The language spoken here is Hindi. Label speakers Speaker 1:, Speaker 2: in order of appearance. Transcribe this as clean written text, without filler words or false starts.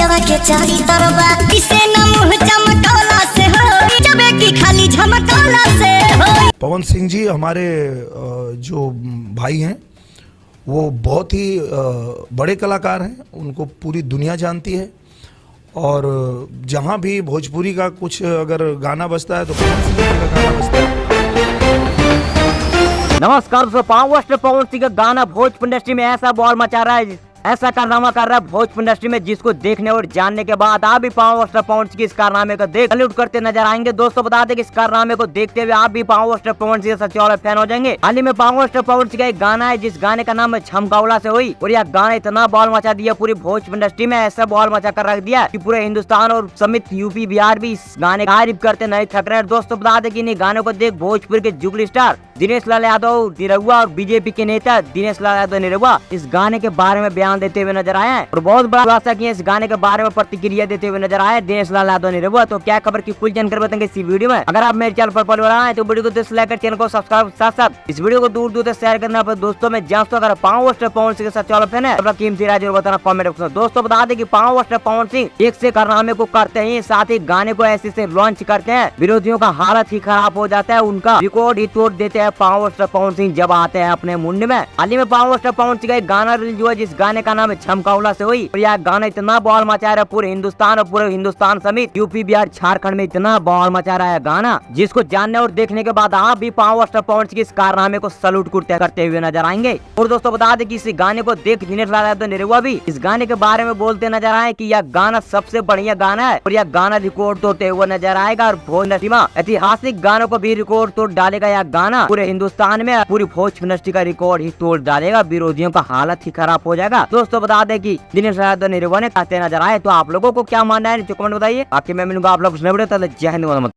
Speaker 1: पियवा के चारी तरबा किसे न मुंह चमकौला से हो जबे की खाली झमकौला से हो।
Speaker 2: पवन सिंह जी हमारे जो भाई हैं वो बहुत ही बड़े कलाकार हैं, उनको पूरी दुनिया जानती है और जहाँ भी भोजपुरी का कुछ अगर गाना बजता है तो पवन सिंह जी का गाना बजता है।
Speaker 3: नमस्कार दोस्तों, पावर पवन सिंह का गाना भोजपुरी इंडस्ट्री में ऐसा बॉल मचा रहा है, ऐसा कारनामा कर रहा है भोजपुरी इंडस्ट्री में, जिसको देखने और जानने के बाद आप भी पावर स्टार पवन सिंह के इस कारनामे को देख सैल्यूट करते नजर आएंगे। दोस्तों बता दें कि इस कारनामे को देखते हुए आप भी पावर स्टार पवन सिंह के सच्चे वाले फैन हो जाएंगे। हाल ही में पावर स्टार पवन सिंह का एक गाना है जिस गाने का नाम है झमकौला से हुई, और यह गाना इतना बॉल मचा दिया पूरी भोजपुरी इंडस्ट्री में, ऐसा बॉल मचा कर रख दिया कि पूरे हिंदुस्तान और समेत यूपी बिहार भी इस गाने का तारीफ करते नहीं थक रहे। दोस्तों बता दें कि इन गानों को देख भोजपुर के जुगली स्टार दिनेश लाल यादव निरहुआ और बीजेपी के नेता दिनेश लाल यादव निरहुआ इस गाने के बारे में बयान देते हुए नजर आए हैं और बहुत बड़ा खुलासा किया, इस गाने के बारे में प्रतिक्रिया देते हुए नजर आए दिनेश लाल यादव निरहुआ। तो क्या खबर की फुल जानकारी बताएंगे इस वीडियो में। अगर आप मेरे चैनल पर पहली बार आए तो वीडियो को लाइक कर चैनल को सब्सक्राइब, साथ साथ इस वीडियो को दूर दूर तक शेयर करना अपने दोस्तों में। जहाँ अगर पावर स्टार पवन सिंह के सच्चे वाले फैन है तो कीमती राय जरूर बताना कमेंट बॉक्स में। दोस्तों बता दें कि पावर स्टार पवन सिंह एक से कारनामे को करते हैं, साथ ही गाने को ऐसे से लॉन्च करते हैं विरोधियों का हालत ही खराब हो जाता है, उनका रिकॉर्ड ही तोड़ देते हैं पावर स्टार पवन सिंह जब आते हैं अपने मुंड में। हाल ही में पावर स्टार पवन सिंह का एक गाना रिलीज हुआ जिस गाने का नाम है झमकौला से हुई, और यह गाना इतना बॉल मचा रहा है पूरे हिंदुस्तान और पूरे हिंदुस्तान समेत यूपी बिहार झारखंड में इतना बॉल मचा रहा है गाना, जिसको जानने और देखने के बाद आप भी पावर स्टार पवन सिंह के इस कारनामे को सैल्यूट करते हुए नजर आएंगे। और दोस्तों बता दें कि इस गाने को देख दिनेश लाल यादव निरहुआ भी इस गाने के बारे में बोलते नजर आए कि यह गाना सबसे बढ़िया गाना है और यह गाना रिकॉर्ड तोड़ते हुए नजर आएगा, और भोजपुरी इंडस्ट्री में ऐतिहासिक गानों को भी रिकॉर्ड तोड़ डालेगा। यह गाना पूरे हिंदुस्तान में पूरी भोजपुरी इंडस्ट्री का रिकॉर्ड ही तोड़ डालेगा, विरोधियों का हालत ही खराब हो जाएगा। दोस्तों बता दें कि दिनेश लाल यादव निरहुआ ने कहते नजर आए, तो आप लोगों को क्या मानना है कमेंट बताइए। बाकी मैं मिलूंगा आप लोग जय हिंद।